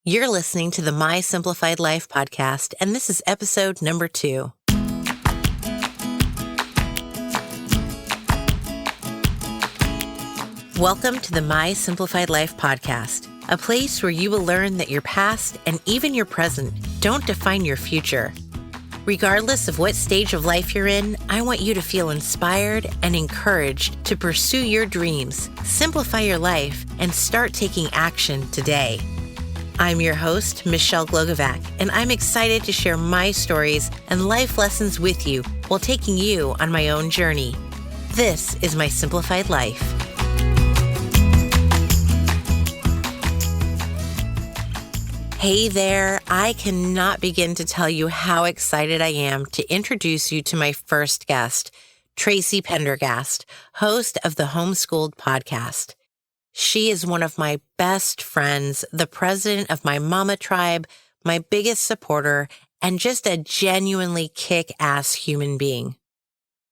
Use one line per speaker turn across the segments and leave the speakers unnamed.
You're listening to the My Simplified Life podcast, and this is episode number 2. Welcome to the My Simplified Life podcast, a place where you will learn that your past and even your present don't define your future. Regardless of what stage of life you're in, I want you to feel inspired and encouraged to pursue your dreams, simplify your life, and start taking action today. I'm your host, Michelle Glogovac, and I'm excited to share my stories and life lessons with you while taking you on my own journey. This is My Simplified Life. Hey there, I cannot begin to tell you how excited I am to introduce you to my first guest, Tracy Pendergast, host of the Homeschooled podcast. She is one of my best friends, the president of my mama tribe, my biggest supporter, and just a genuinely kick-ass human being.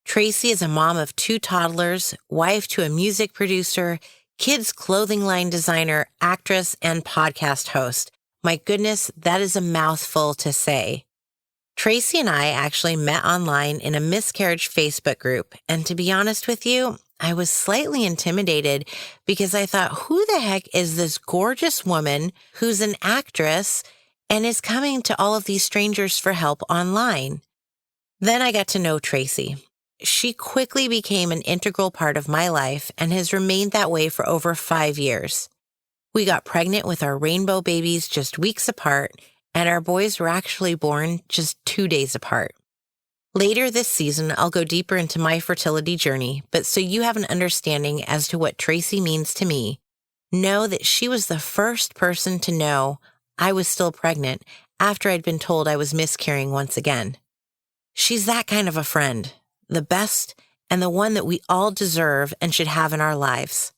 Tracy is a mom of 2 toddlers, wife to a music producer, kids clothing line designer, actress, and podcast host. My goodness, that is a mouthful to say. Tracy and I actually met online in a miscarriage Facebook group, and to be honest with you, I was slightly intimidated because I thought, who the heck is this gorgeous woman who's an actress and is coming to all of these strangers for help online? Then I got to know Tracy. She quickly became an integral part of my life and has remained that way for over 5 years. We got pregnant with our rainbow babies just weeks apart, and our boys were actually born just 2 days apart. Later this season, I'll go deeper into my fertility journey, but so you have an understanding as to what Tracy means to me, know that she was the first person to know I was still pregnant after I'd been told I was miscarrying once again. She's that kind of a friend, the best and the one that we all deserve and should have in our lives.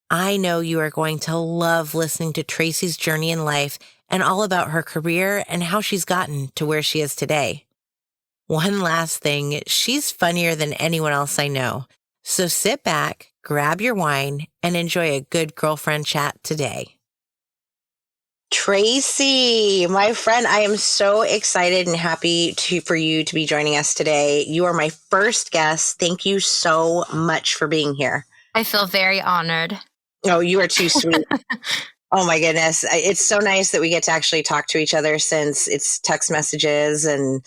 I know you are going to love listening to Tracy's journey in life and all about her career and how she's gotten to where she is today. One last thing, she's funnier than anyone else I know. So sit back, grab your wine, and enjoy a good girlfriend chat today. Tracy, my friend, I am so excited and happy for you to be joining us today. You are my first guest. Thank you so much for being here.
I feel very honored.
Oh, you are too sweet. Oh my goodness. It's so nice that we get to actually talk to each other since it's text messages and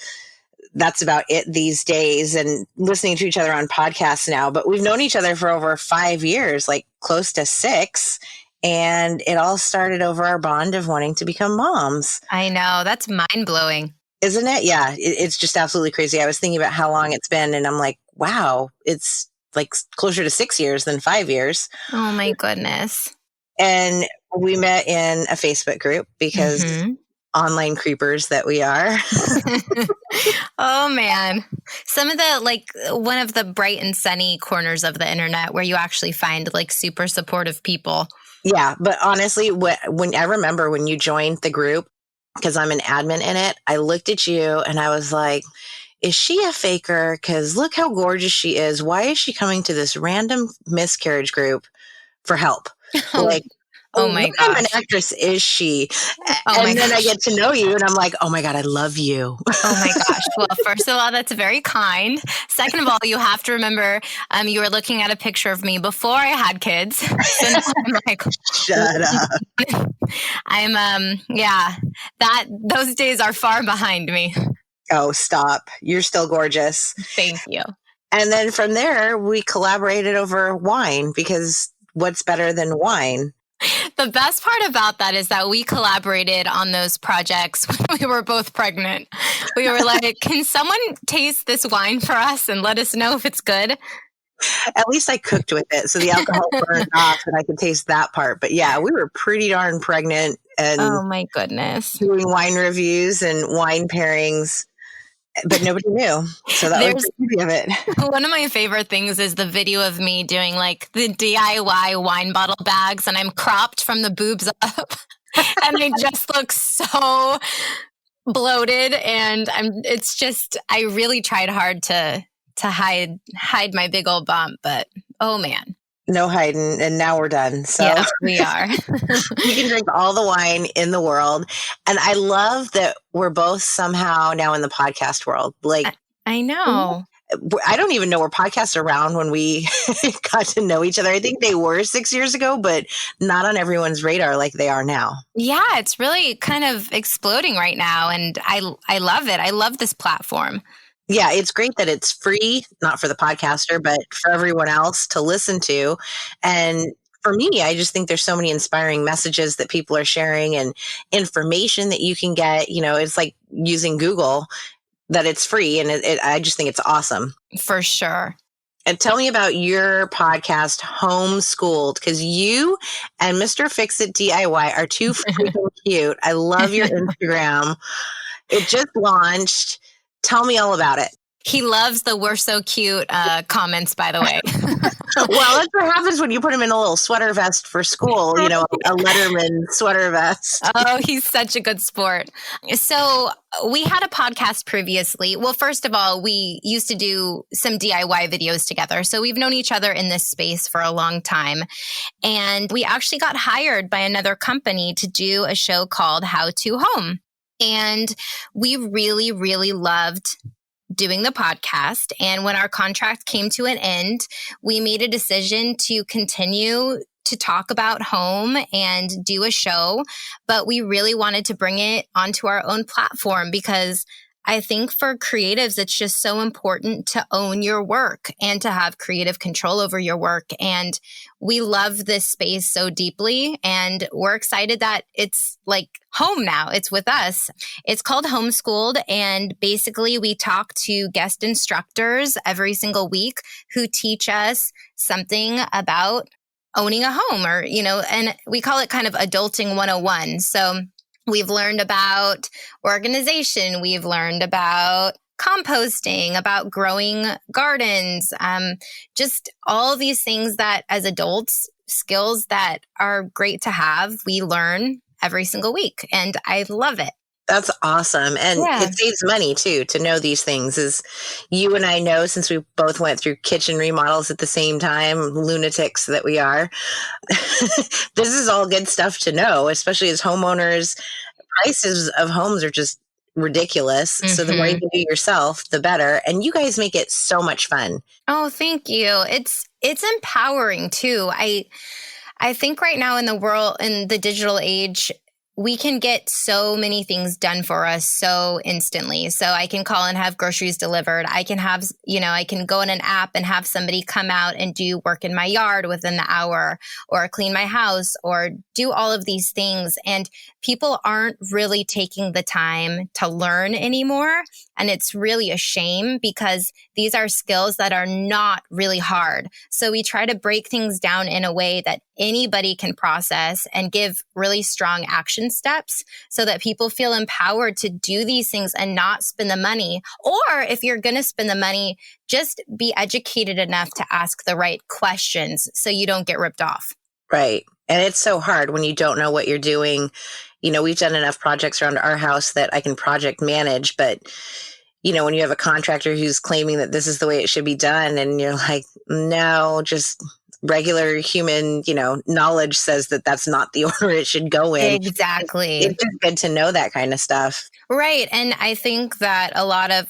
that's about it these days, and listening to each other on podcasts now. But we've known each other for over 5 years, like close to 6. And it all started over our bond of wanting to become moms.
I know. That's mind blowing.
Isn't it? Yeah. It's just absolutely crazy. I was thinking about how long it's been and I'm like, wow, it's like closer to 6 years than 5 years.
Oh my goodness.
And we met in a Facebook group because online creepers that we are.
Oh man. Some of one of the bright and sunny corners of the internet where you actually find super supportive people.
Yeah. But honestly, when I remember when you joined the group, because I'm an admin in it, I looked at you and I was like, is she a faker? Because look how gorgeous she is. Why is she coming to this random miscarriage group for help?
Oh my
what kind of an actress is she? And then I get to know you and I'm like, oh my God, I love you.
Oh my gosh. Well, first of all, that's very kind. Second of all, you have to remember you were looking at a picture of me before I had kids. So now I'm like,
shut up.
those days are far behind me.
Oh, stop. You're still gorgeous.
Thank you.
And then from there, we collaborated over wine because what's better than wine?
The best part about that is that we collaborated on those projects when we were both pregnant. We were like, can someone taste this wine for us and let us know if it's good?
At least I cooked with it, so the alcohol burned off and I could taste that part. But yeah, we were pretty darn pregnant and
oh my goodness,
doing wine reviews and wine pairings. But nobody knew. So that was the beauty of it.
One of my favorite things is the video of me doing the DIY wine bottle bags and I'm cropped from the boobs up and they just look so bloated and I really tried hard to hide my big old bump, but oh man.
No hiding. And now we're done. So
Yeah, we are.
we can drink all the wine in the world. And I love that we're both somehow now in the podcast world. Like,
I know.
I don't even know were podcasts around when we got to know each other. I think they were 6 years ago, but not on everyone's radar like they are now.
Yeah, it's really kind of exploding right now. And I love it. I love this platform.
Yeah, it's great that it's free, not for the podcaster, but for everyone else to listen to. And for me, I just think there's so many inspiring messages that people are sharing and information that you can get. It's like using Google, that it's free. And I just think it's awesome.
For sure.
And tell me about your podcast, Homeschooled, because you and Mr. Fix It DIY are too freaking cute. I love your Instagram. It just launched. Tell me all about it.
He loves the "we're so cute" comments, by the way.
Well, that's what happens when you put him in a little sweater vest for school, a Letterman sweater vest.
Oh, he's such a good sport. So we had a podcast previously. Well, first of all, we used to do some DIY videos together. So we've known each other in this space for a long time. And we actually got hired by another company to do a show called How to Home. And we really, really loved doing the podcast. And when our contract came to an end, we made a decision to continue to talk about home and do a show. But we really wanted to bring it onto our own platform because I think for creatives, it's just so important to own your work and to have creative control over your work. And we love this space so deeply. And we're excited that it's like home now. It's with us. It's called Homeschooled. And basically, we talk to guest instructors every single week who teach us something about owning a home and we call it kind of adulting 101. So we've learned about organization. We've learned about composting, about growing gardens, just all these things that as adults, skills that are great to have, we learn every single week. And I love it.
That's awesome. And it saves money too, to know these things. As you and I know, since we both went through kitchen remodels at the same time, lunatics that we are, this is all good stuff to know, especially as homeowners. Prices of homes are just ridiculous. Mm-hmm. So the more you can do yourself, the better. And you guys make it so much fun.
Oh, thank you. It's empowering too. I think right now in the world, in the digital age, we can get so many things done for us so instantly. So I can call and have groceries delivered. I can have, I can go in an app and have somebody come out and do work in my yard within the hour, or clean my house, or do all of these things. And people aren't really taking the time to learn anymore. And it's really a shame because these are skills that are not really hard. So we try to break things down in a way that anybody can process and give really strong action steps so that people feel empowered to do these things and not spend the money. Or if you're going to spend the money, just be educated enough to ask the right questions so you don't get ripped off.
Right. And it's so hard when you don't know what you're doing. We've done enough projects around our house that I can project manage, but when you have a contractor who's claiming that this is the way it should be done, and you're like, no, just regular human, knowledge says that that's not the order it should go in.
Exactly.
It's just good to know that kind of stuff.
Right. And I think that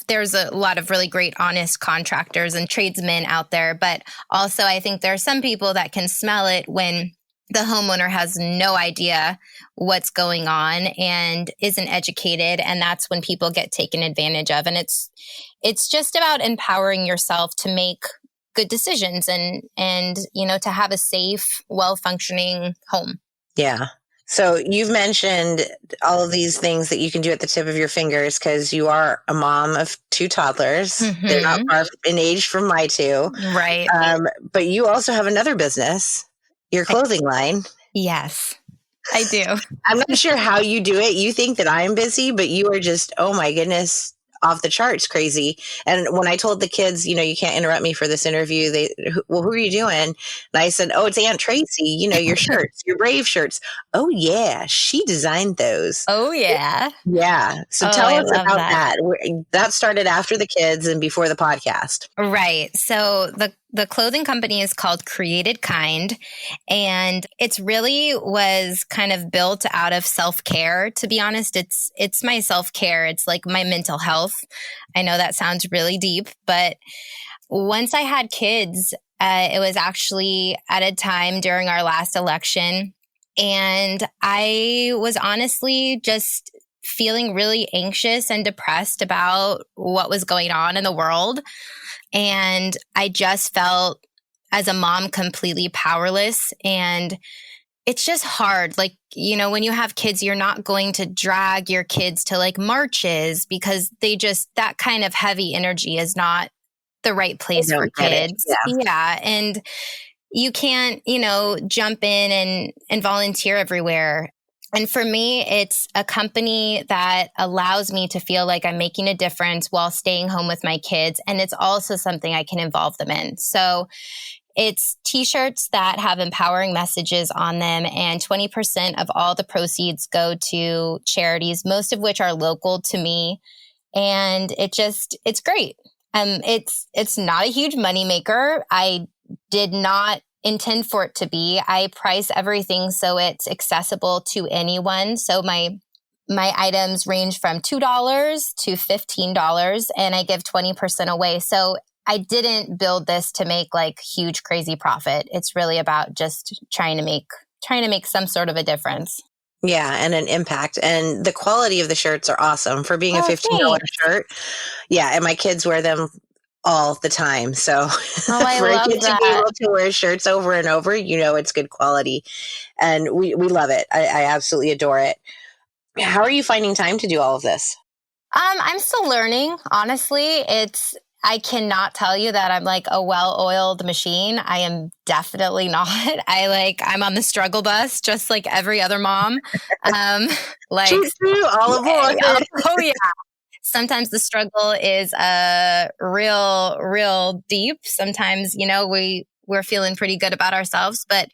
there's a lot of really great, honest contractors and tradesmen out there. But also, I think there are some people that can smell it when the homeowner has no idea what's going on and isn't educated. And that's when people get taken advantage of. And it's just about empowering yourself to make good decisions and to have a safe, well-functioning home. Yeah.
So you've mentioned all of these things that you can do at the tip of your fingers because you are a mom of 2 toddlers. Mm-hmm. They're not far in age from my 2.
Right.
But you also have another business, your clothing line.
Yes, I do.
I'm not sure how you do it. You think that I'm busy, but you are just, oh my goodness, off the charts crazy. And when I told the kids, you can't interrupt me for this interview, who are you doing? And I said, oh, it's Aunt Tracy, your shirts, your Brave shirts. Oh yeah, she designed those.
Oh yeah.
Yeah. So tell us about that. That started after the kids and before the podcast.
Right. So the clothing company is called Created Kind, and it's really was kind of built out of self-care. To be honest, it's my self-care. It's like my mental health. I know that sounds really deep, but once I had kids, it was actually at a time during our last election, and I was honestly just feeling really anxious and depressed about what was going on in the world. And I just felt as a mom completely powerless. And it's just hard. Like, you know, when you have kids, you're not going to drag your kids to like marches because that kind of heavy energy is not the right place for kids. Yeah. And you can't, jump in and volunteer everywhere. And for me, it's a company that allows me to feel like I'm making a difference while staying home with my kids. And it's also something I can involve them in. So it's t-shirts that have empowering messages on them, and 20% of all the proceeds go to charities, most of which are local to me. And it's great. It's not a huge moneymaker. I did not intend for it to be. I price everything so it's accessible to anyone. So my items range from $2 to $15, and I give 20% away. So I didn't build this to make like huge, crazy profit. It's really about just trying to make some sort of a difference.
Yeah, and an impact. And the quality of the shirts are awesome for being a $15 shirt. Yeah, and my kids wear them all the time. So
I
for a
love
kid
that.
to be able to wear shirts over and over, it's good quality. And we love it. I absolutely adore it. How are you finding time to do all of this?
I'm still learning. Honestly, I cannot tell you that I'm like a well-oiled machine. I am definitely not. I'm on the struggle bus, just like every other mom.
Choo-choo, all aboard.
Oh yeah. Sometimes the struggle is real deep. Sometimes, we're feeling pretty good about ourselves. But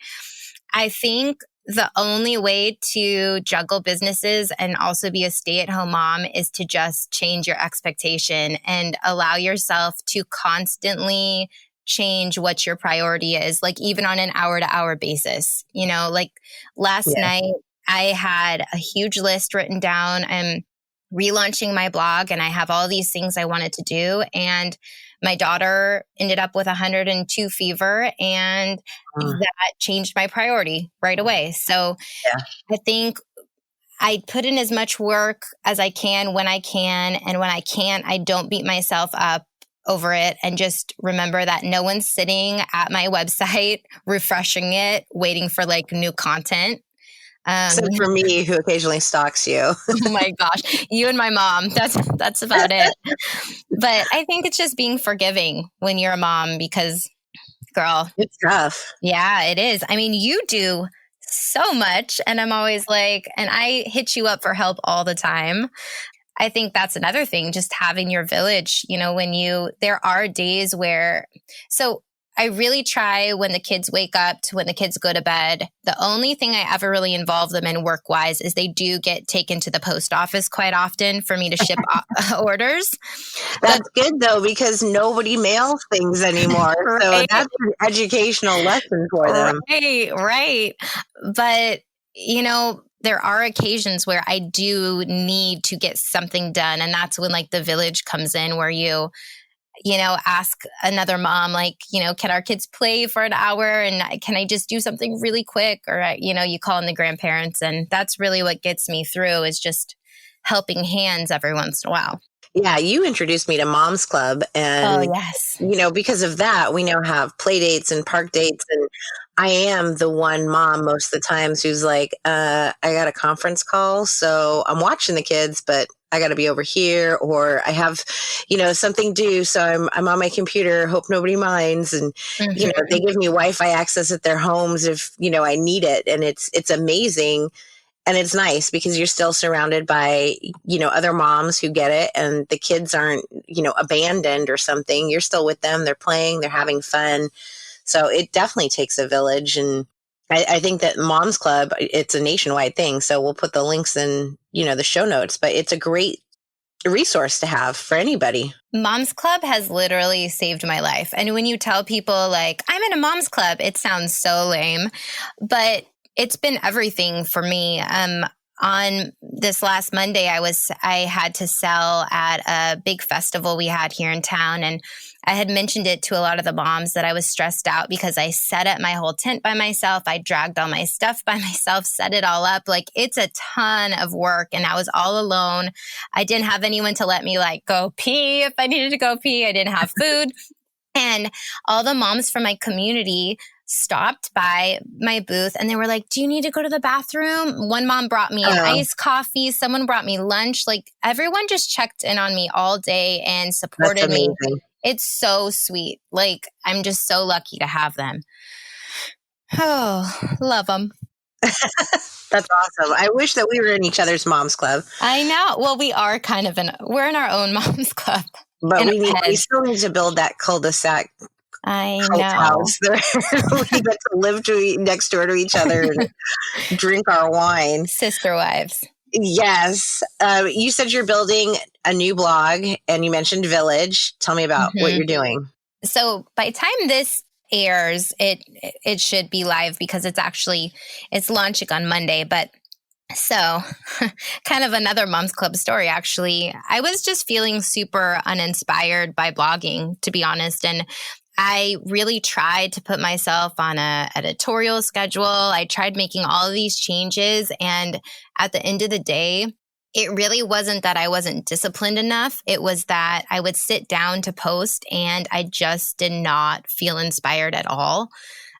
I think the only way to juggle businesses and also be a stay-at-home mom is to just change your expectation and allow yourself to constantly change what your priority is, like even on an hour-to-hour basis. Last night, I had a huge list written down. I'm relaunching my blog, and I have all these things I wanted to do. And my daughter ended up with 102 fever, and that changed my priority right away. So I think I put in as much work as I can when I can. And when I can't, I don't beat myself up over it, and just remember that no one's sitting at my website, refreshing it, waiting for like new content.
Except for me, who occasionally stalks you.
Oh my gosh, you and my mom. That's about it. But I think it's just being forgiving when you're a mom, because, girl,
it's tough.
Yeah, it is. I mean, you do so much, and I'm always like, and I hit you up for help all the time. I think that's another thing, just having your village, there are days where, so I really try when the kids wake up to when the kids go to bed. The only thing I ever really involve them in work-wise is they do get taken to the post office quite often for me to ship orders.
That's good, though, because nobody mails things anymore. Right? So that's an educational lesson for them.
Right. But, there are occasions where I do need to get something done. And that's when like the village comes in, where you ask another mom, like, can our kids play for an hour, and can I just do something really quick? Or, you call in the grandparents, and that's really what gets me through, is just helping hands every once in a while.
Yeah, you introduced me to Mom's Club, and, because of that, we now have play dates and park dates, and I am the one mom most of the times who's like, I got a conference call, so I'm watching the kids, but I got to be over here, or I have, something due. So I'm on my computer, hope nobody minds. And, they give me Wi-Fi access at their homes if, I need it. And it's amazing. And it's nice because you're still surrounded by, other moms who get it, and the kids aren't, abandoned or something. You're still with them. They're playing, they're having fun. So it definitely takes a village. And I think that Mom's Club, it's a nationwide thing. So we'll put the links in, the show notes, but it's a great resource to have for anybody.
Mom's Club has literally saved my life. And when you tell people like, I'm in a Mom's Club, it sounds so lame, but it's been everything for me. On this last Monday, I had to sell at a big festival we had here in town. And I had mentioned it to a lot of the moms that I was stressed out because I set up my whole tent by myself. I dragged all my stuff by myself, set it all up. Like, it's a ton of work and I was all alone. I didn't have anyone to let me like go pee if I needed to go pee. I didn't have food. And all the moms from my community stopped by my booth and they were like, do you need to go to the bathroom? One mom brought me an iced coffee. Someone brought me lunch. Like, everyone just checked in on me all day and supported me. It's so sweet. Like, I'm just so lucky to have them. Oh, love them.
That's awesome. I wish that we were in each other's Mom's Club.
I know. Well, we are we're in our own Mom's Club.
But we still need to build that cul-de-sac.
I know.
House we get to live next door to each other and drink our wine.
Sister wives.
Yes. You said you're building a new blog and you mentioned Village. Tell me about what you're doing.
So by the time this airs, it should be live because it's launching on Monday. But so kind of another Mom's Club story, actually. I was just feeling super uninspired by blogging, to be honest. And I really tried to put myself on a editorial schedule. I tried making all of these changes. And at the end of the day, it really wasn't that I wasn't disciplined enough. It was that I would sit down to post and I just did not feel inspired at all.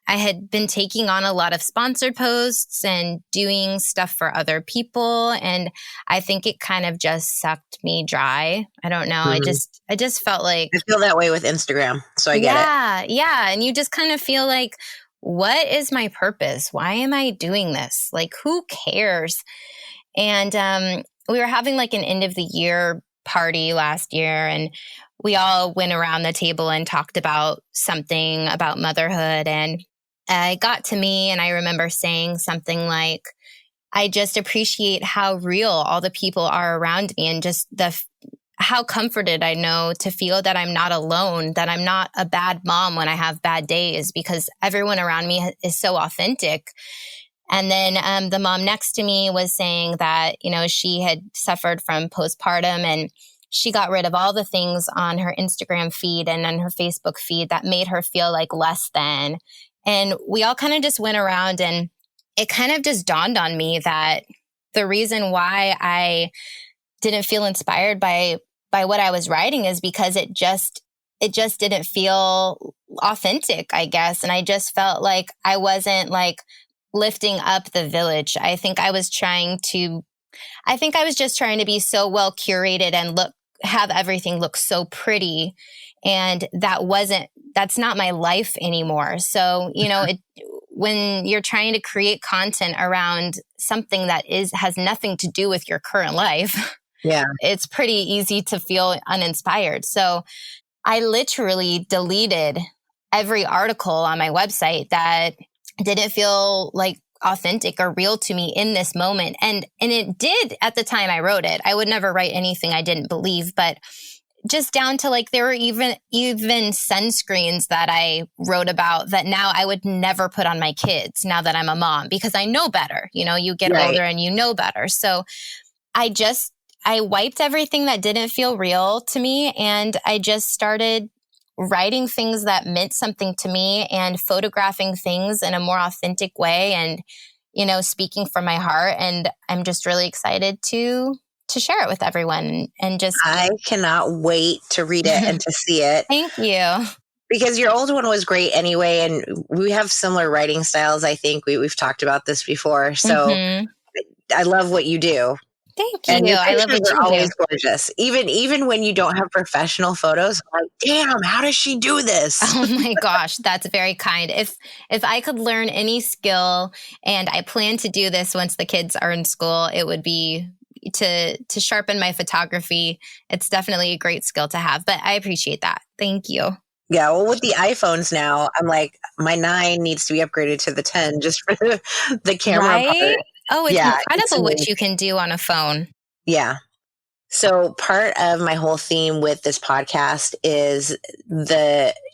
I had been taking on a lot of sponsored posts and doing stuff for other people. And I think it kind of just sucked me dry. I don't know. I just felt like...
I feel that way with Instagram. So I get it.
Yeah. And you just kind of feel like, what is my purpose? Why am I doing this? Like, who cares? And we were having like an end of the year party last year and we all went around the table and talked about something about motherhood. And it got to me and I remember saying something like, I just appreciate how real all the people are around me and just how comforted I know to feel that I'm not alone, that I'm not a bad mom when I have bad days because everyone around me is so authentic. And then the mom next to me was saying that, she had suffered from postpartum and she got rid of all the things on her Instagram feed and on her Facebook feed that made her feel like less than. And we all kind of just went around and it kind of just dawned on me that the reason why I didn't feel inspired by what I was writing is because it just didn't feel authentic, I guess. And I just felt like I wasn't like lifting up the village. I think I was just trying to be so well curated and have everything look so pretty. And that's not my life anymore. So, when you're trying to create content around something that has nothing to do with your current life, it's pretty easy to feel uninspired. So I literally deleted every article on my website that didn't feel like authentic or real to me in this moment. And it did at the time I wrote it. I would never write anything I didn't believe, but just down to like, there were even sunscreens that I wrote about that now I would never put on my kids now that I'm a mom, because I know better. You get older and you know better. So I wiped everything that didn't feel real to me. And I just started writing things that meant something to me and photographing things in a more authentic way and, speaking from my heart. And I'm just really excited to share it with everyone and just...
I cannot wait to read it and to see it.
Thank you.
Because your old one was great anyway. And we have similar writing styles. I think we've talked about this before. So I love what you do.
Thank you.
And your
I love
pictures
it
are always gorgeous. Even when you don't have professional photos, I'm like, damn, how does she do this?
Oh my gosh, that's very kind. If I could learn any skill, and I plan to do this once the kids are in school, it would be to sharpen my photography. It's definitely a great skill to have, but I appreciate that. Thank you.
Yeah, well, with the iPhones now, I'm like, my 9 needs to be upgraded to the 10 just for the camera part.
Oh, it's incredible what you can do on a phone.
Yeah. So part of my whole theme with this podcast is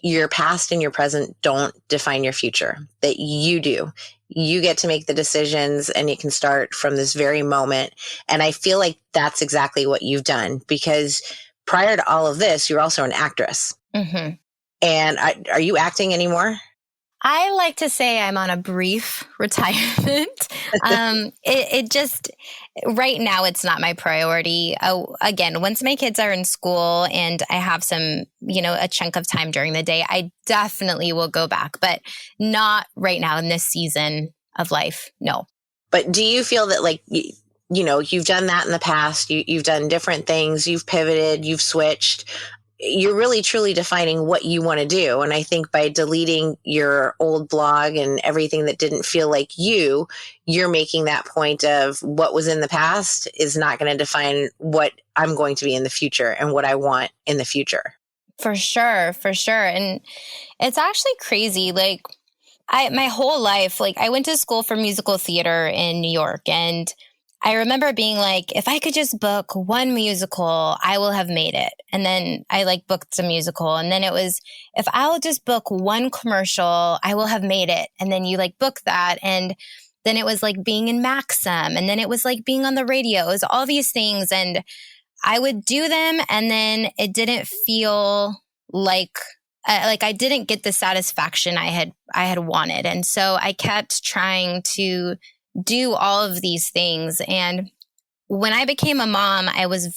your past and your present don't define your future, that you do. You get to make the decisions and it can start from this very moment. And I feel like that's exactly what you've done, because prior to all of this, you're also an actress.
Mm-hmm.
And are you acting anymore?
I like to say I'm on a brief retirement. It just, right now, it's not my priority. Again, once my kids are in school and I have some, a chunk of time during the day, I definitely will go back, but not right now in this season of life. No.
But do you feel that like, you've done that in the past, you've done different things, you've pivoted, you've switched, you're really truly defining what you want to do. And I think by deleting your old blog and everything that didn't feel like you're making that point of what was in the past is not going to define what I'm going to be in the future and what I want in the future.
For sure. For sure. And it's actually crazy. Like my whole life, like I went to school for musical theater in New York, and I remember being like, if I could just book one musical, I will have made it. And then I booked a musical. And then it was, if I'll just book one commercial, I will have made it. And then you book that. And then it was like being in Maxim. And then it was like being on the radio. It was all these things. And I would do them. And then it didn't feel like I didn't get the satisfaction I had wanted. And so I kept trying to do all of these things. And when I became a mom, I was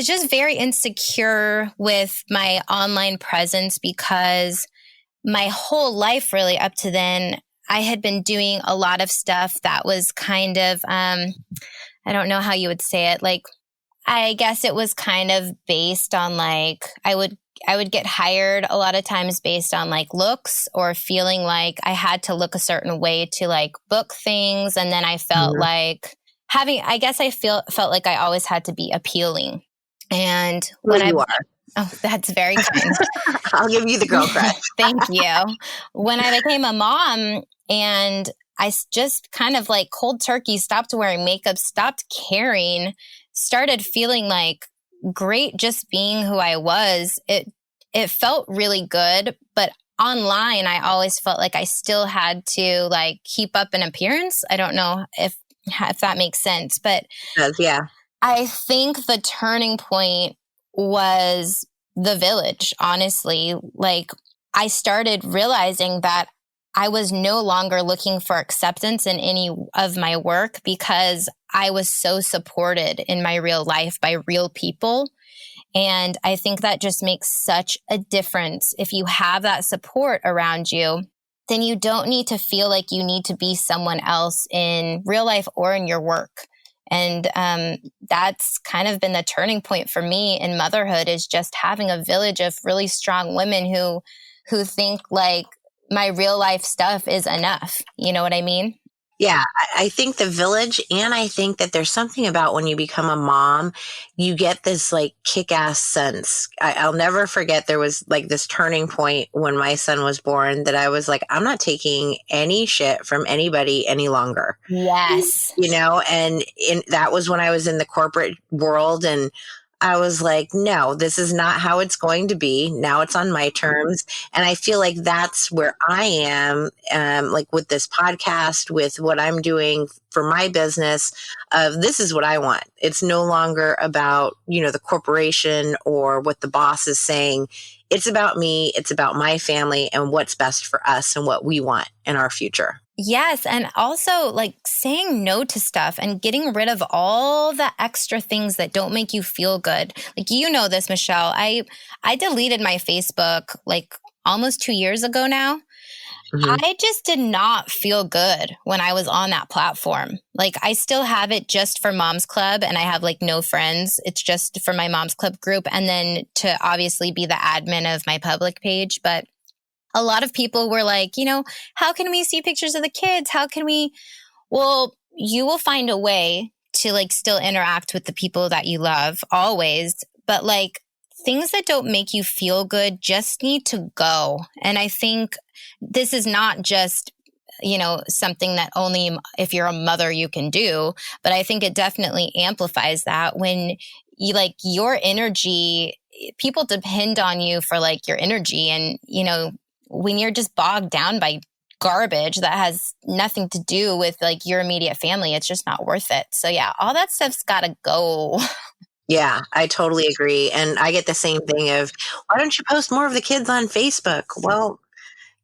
just very insecure with my online presence, because my whole life really up to then, I had been doing a lot of stuff that was kind of, I don't know how you would say it. I guess it was kind of based on I would get hired a lot of times based on looks, or feeling like I had to look a certain way to book things. And then I felt felt like I always had to be appealing. And oh, that's very kind.
I'll give you the girl crush.
Thank you. When I became a mom and I just kind of cold turkey stopped wearing makeup, stopped caring, started feeling great just being who I was. It felt really good, but online I always felt like I still had to keep up an appearance. I don't know if that makes sense, but
yeah.
I think the turning point was the village, honestly. I started realizing that I was no longer looking for acceptance in any of my work, because I was so supported in my real life by real people. And I think that just makes such a difference. If you have that support around you, then you don't need to feel like you need to be someone else in real life or in your work. And that's kind of been the turning point for me in motherhood, is just having a village of really strong women who think my real life stuff is enough. You know what I mean?
Yeah, I think the village, and I think that there's something about when you become a mom, you get this kick-ass sense. I'll never forget, there was this turning point when my son was born that I was like, I'm not taking any shit from anybody any longer.
Yes.
And that was when I was in the corporate world, and I was like, no, this is not how it's going to be. Now it's on my terms. And I feel like that's where I am, with this podcast, with what I'm doing for my business, this is what I want. It's no longer about, the corporation or what the boss is saying. It's about me. It's about my family and what's best for us and what we want in our future.
Yes. And also saying no to stuff and getting rid of all the extra things that don't make you feel good. This, Michelle, I deleted my Facebook almost 2 years ago now. Mm-hmm. I just did not feel good when I was on that platform. I still have it just for Mom's Club, and I have no friends. It's just for my Mom's Club group. And then to obviously be the admin of my public page. But a lot of people were how can we see pictures of the kids? How can we? Well, you will find a way to still interact with the people that you love always. But things that don't make you feel good just need to go. And I think this is not just something that only if you're a mother you can do. But I think it definitely amplifies that when you like your energy, people depend on you for like your energy. And, when you're just bogged down by garbage that has nothing to do with like your immediate family, it's just not worth it. So yeah, all that stuff's got to go.
Yeah, I totally agree. And I get the same thing of, why don't you post more of the kids on Facebook? Well,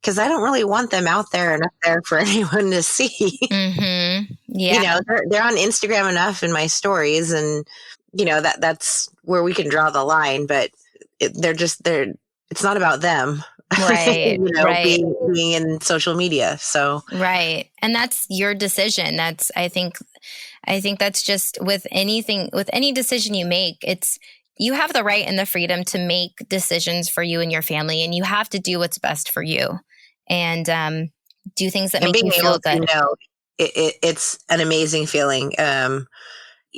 because I don't really want them out there and up there for anyone to see.
Mm-hmm. Yeah.
They're on Instagram enough in my stories, and that's where we can draw the line. But it's not about them,
Right. Right.
being in social media. So
right, and that's your decision. I think that's just with anything, with any decision you make, you have the right and the freedom to make decisions for you and your family, and you have to do what's best for you and do things that make you feel good.
It's an amazing feeling,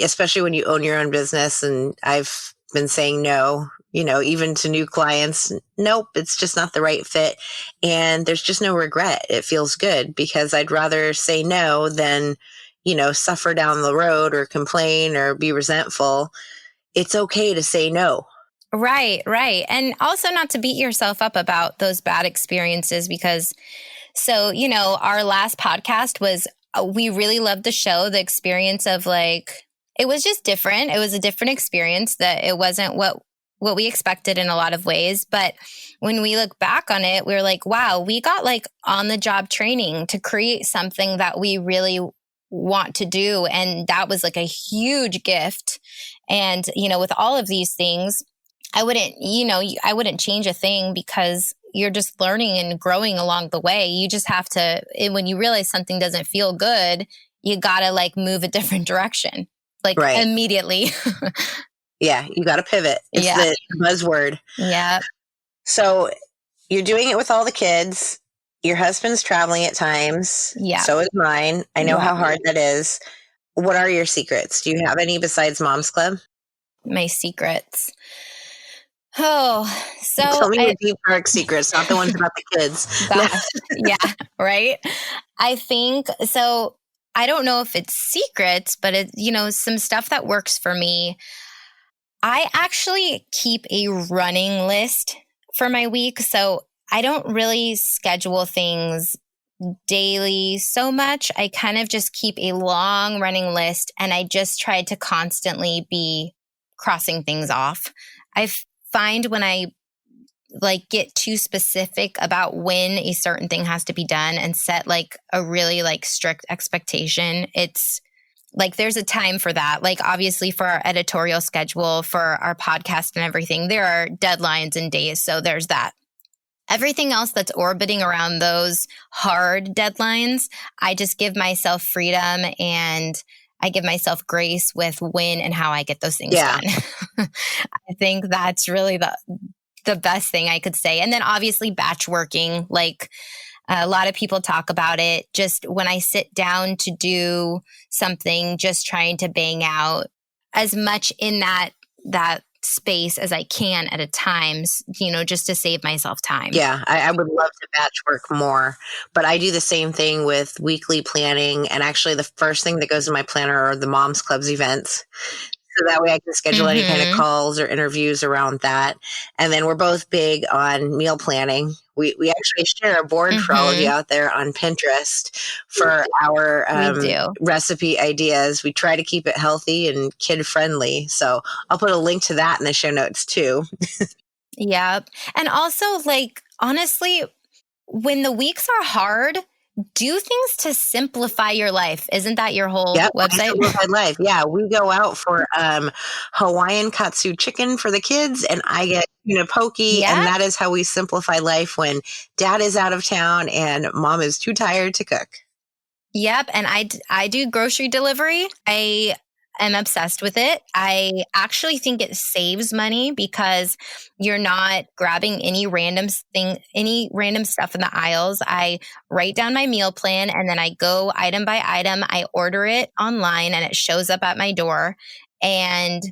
especially when you own your own business. And I've been saying no, even to new clients. Nope, it's just not the right fit. And there's just no regret. It feels good because I'd rather say no than suffer down the road or complain or be resentful. It's okay to say no.
Right, right. And also not to beat yourself up about those bad experiences because, our last podcast was, we really loved the show, the experience of like, it was just different. It was a different experience that it wasn't what we expected in a lot of ways. But when we look back on it, we were like, wow, we got like on the job training to create something that we really want to do. And that was like a huge gift. And, with all of these things, I wouldn't change a thing because you're just learning and growing along the way. You just have to, when you realize something doesn't feel good, you got to like move a different direction, like right. Immediately.
Yeah. You got to pivot. It's the buzzword.
Yeah.
So you're doing it with all the kids. Your husband's traveling at times.
Yeah.
So is mine. I know how hard that is. What are your secrets? Do you have any besides Mom's Club?
My secrets. Oh, so
tell me your deep dark secrets, not the ones about the kids.
Gosh, yeah, right. I think so. I don't know if it's secrets, but some stuff that works for me. I actually keep a running list for my week, so I don't really schedule things daily so much. I kind of just keep a long running list, and I just try to constantly be crossing things off. I find when I like get too specific about when a certain thing has to be done and set like a really like strict expectation, it's like there's a time for that. Like obviously for our editorial schedule, for our podcast and everything, there are deadlines and days. So there's that. Everything else that's orbiting around those hard deadlines, I just give myself freedom and I give myself grace with when and how I get those things done. I think that's really the best thing I could say. And then obviously batch working, like a lot of people talk about it. Just when I sit down to do something, just trying to bang out as much in that space as I can at a time, just to save myself time.
Yeah, I would love to batch work more, but I do the same thing with weekly planning. And actually the first thing that goes in my planner are the Moms Clubs events. So that way I can schedule any kind of calls or interviews around that. And then we're both big on meal planning. We actually share a board for all of you out there on Pinterest for our recipe ideas. We try to keep it healthy and kid friendly. So I'll put a link to that in the show notes too.
Yep. And also like, honestly, when the weeks are hard, do things to simplify your life. Isn't that your whole website?
Simplified life. Yeah, we go out for Hawaiian katsu chicken for the kids, and I get poke, and that is how we simplify life when Dad is out of town and Mom is too tired to cook.
Yep, and I do grocery delivery. I am obsessed with it. I actually think it saves money because you're not grabbing any random stuff in the aisles. I write down my meal plan and then I go item by item. I order it online and it shows up at my door, and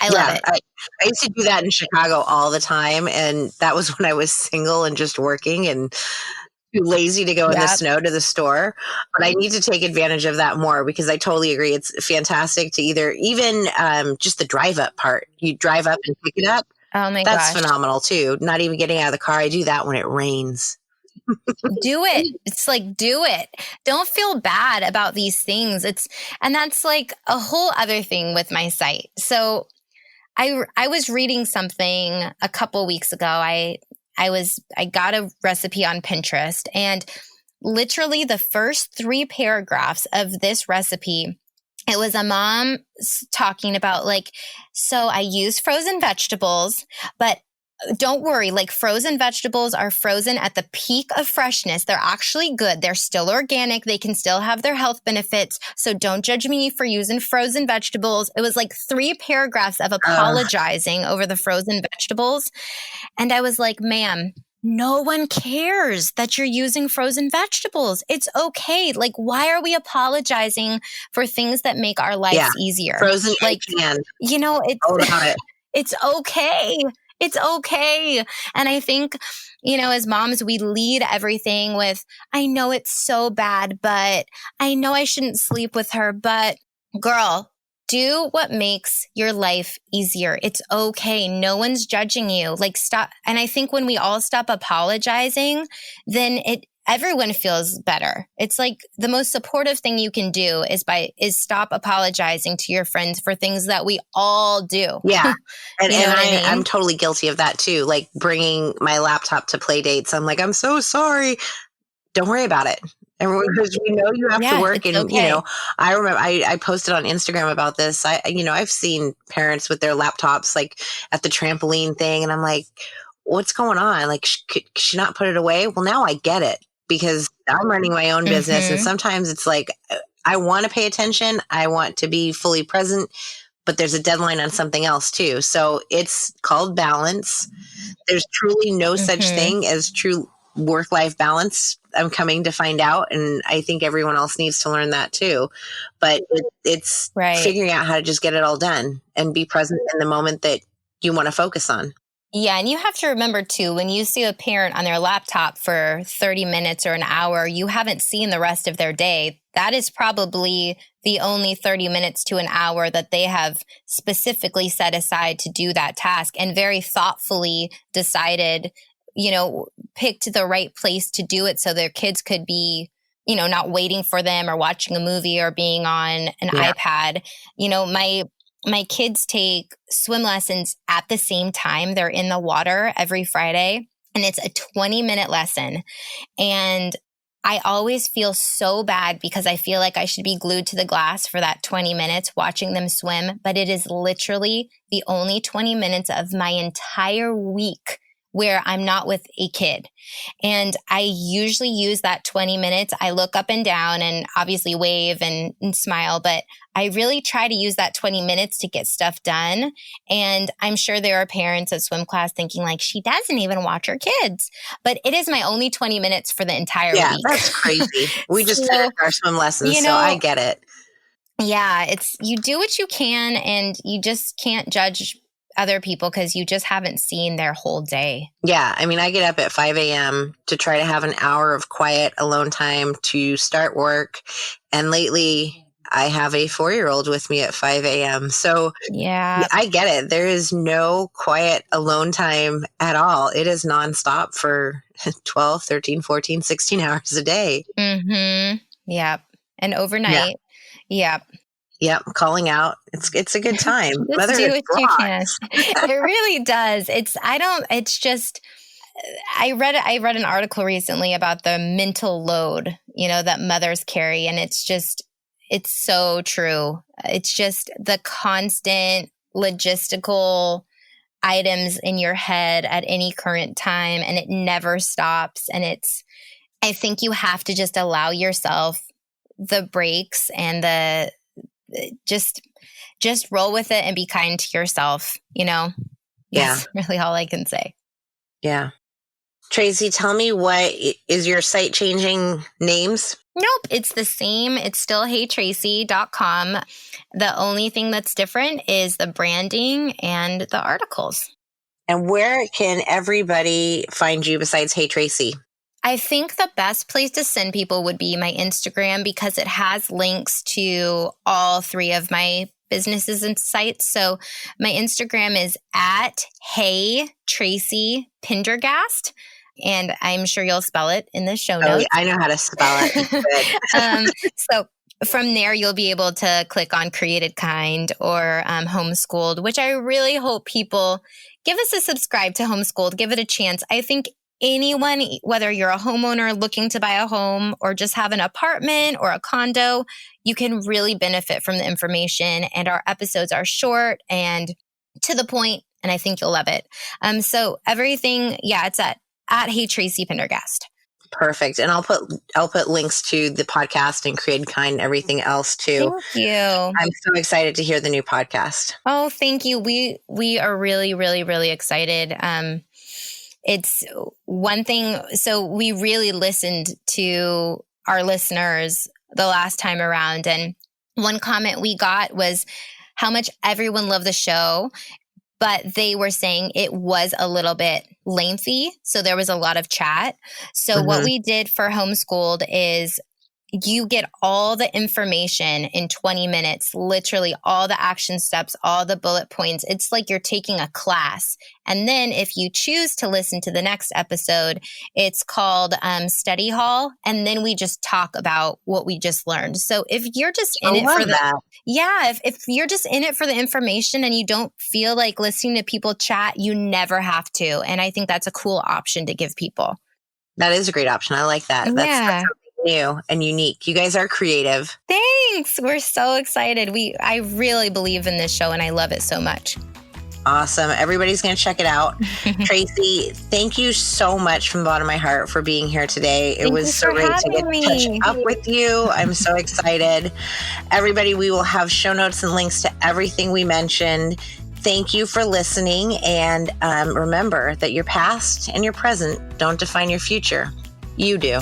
I love it.
I used to do that in Chicago all the time, and that was when I was single and just working, and too lazy to go in the
Yep.
snow to the store. But I need to take advantage of that more because I totally agree. It's fantastic to even just the drive up part. You drive up and pick it up.
Oh my
That's
gosh.
phenomenal too. Not even getting out of the car. I do that when it rains.
Do it. It's like, do it. Don't feel bad about these things. And that's like a whole other thing with my site. So I was reading something a couple weeks ago. I got a recipe on Pinterest, and literally the first 3 paragraphs of this recipe, it was a mom talking about like, so I use frozen vegetables, but don't worry, like frozen vegetables are frozen at the peak of freshness. They're actually good. They're still organic. They can still have their health benefits. So don't judge me for using frozen vegetables. It was like 3 paragraphs of apologizing over the frozen vegetables. And I was like, ma'am, no one cares that you're using frozen vegetables. It's okay. Like, why are we apologizing for things that make our lives easier?
Frozen
like,
can.
It's it's okay. It's okay. And I think, as moms, we lead everything with, I know it's so bad, but I know I shouldn't sleep with her, but girl, do what makes your life easier. It's okay. No one's judging you. Like, stop. And I think when we all stop apologizing, then everyone feels better. It's like the most supportive thing you can do is stop apologizing to your friends for things that we all do.
Yeah. And,
I'm
totally guilty of that too. Like bringing my laptop to play dates. I'm like, I'm so sorry. Don't worry about it. Everyone, because we know you have to work. And,
okay.
I remember I posted on Instagram about this. I've seen parents with their laptops, like at the trampoline thing. And I'm like, what's going on? Like, could she not put it away? Well, now I get it because I'm running my own business. And sometimes it's like, I want to pay attention. I want to be fully present, but there's a deadline on something else too. So it's called balance. There's truly no such thing as true work-life balance. I'm coming to find out. And I think everyone else needs to learn that too. But it's figuring out how to just get it all done and be present in the moment that you want to focus on.
Yeah. And you have to remember too, when you see a parent on their laptop for 30 minutes or an hour, you haven't seen the rest of their day. That is probably the only 30 minutes to an hour that they have specifically set aside to do that task and very thoughtfully decided, picked the right place to do it so their kids could be, not waiting for them or watching a movie or being on an iPad. My kids take swim lessons at the same time. They're in the water every Friday, and it's a 20-minute lesson. And I always feel so bad because I feel like I should be glued to the glass for that 20 minutes watching them swim. But it is literally the only 20 minutes of my entire week where I'm not with a kid. And I usually use that 20 minutes. I look up and down and obviously wave and smile, but I really try to use that 20 minutes to get stuff done. And I'm sure there are parents at swim class thinking like, she doesn't even watch her kids, but it is my only 20 minutes for the entire week.
Yeah, that's crazy. We just finished our swim lessons, so I get it.
Yeah, you do what you can and you just can't judge other people because you just haven't seen their whole day.
Yeah. I mean, I get up at 5 a.m. to try to have an hour of quiet alone time to start work. And lately I have a 4-year-old with me at 5 a.m. So yeah, I get it. There is no quiet alone time at all. It is nonstop for 12, 13, 14, 16 hours a day.
Yep. And overnight. Yep.
Yep, calling out. It's a good time.
Just do what you can. It really does. I read an article recently about the mental load, that mothers carry. And it's so true. It's just the constant logistical items in your head at any current time, and it never stops. And I think you have to just allow yourself the breaks and just roll with it and be kind to yourself, Yeah. That's really all I can say.
Yeah. Tracy, tell me, what is your site changing names?
Nope. It's the same. It's still heytracy.com. The only thing that's different is the branding and the articles.
And where can everybody find you besides Hey Tracy?
I think the best place to send people would be my Instagram because it has links to all 3 of my businesses and sites. So my Instagram is at Hey Tracy Pendergast, and I'm sure you'll spell it in the show notes.
I know how to spell it.
So from there, you'll be able to click on Created Kind or Homeschooled, which I really hope people give us a subscribe to Homeschooled. Give it a chance. I think anyone, whether you're a homeowner looking to buy a home or just have an apartment or a condo, you can really benefit from the information. And our episodes are short and to the point, and I think you'll love it. So everything, it's at Hey Tracy Pendergast.
Perfect. And I'll put links to the podcast and Created Kind and everything else too.
Thank you.
I'm so excited to hear the new podcast.
Oh, thank you. We are really, really, really excited. It's one thing. So we really listened to our listeners the last time around. And one comment we got was how much everyone loved the show, but they were saying it was a little bit lengthy. So there was a lot of chat. So what we did for Homeschooled is you get all the information in 20 minutes, literally all the action steps, all the bullet points. It's like you're taking a class. And then if you choose to listen to the next episode, it's called Study Hall. And then we just talk about what we just learned. So if you're just in it for if you're just in it for the information and you don't feel like listening to people chat, you never have to. And I think that's a cool option to give people.
That is a great option. I like that. That's new and unique. You guys are creative.
Thanks. We're so excited. I really believe in this show and I love it so much.
Awesome. Everybody's going to check it out. Tracy, thank you so much from the bottom of my heart for being here today. It was so great to get to touch up with you. I'm so excited. Everybody, we will have show notes and links to everything we mentioned. Thank you for listening. And remember that your past and your present don't define your future. You do.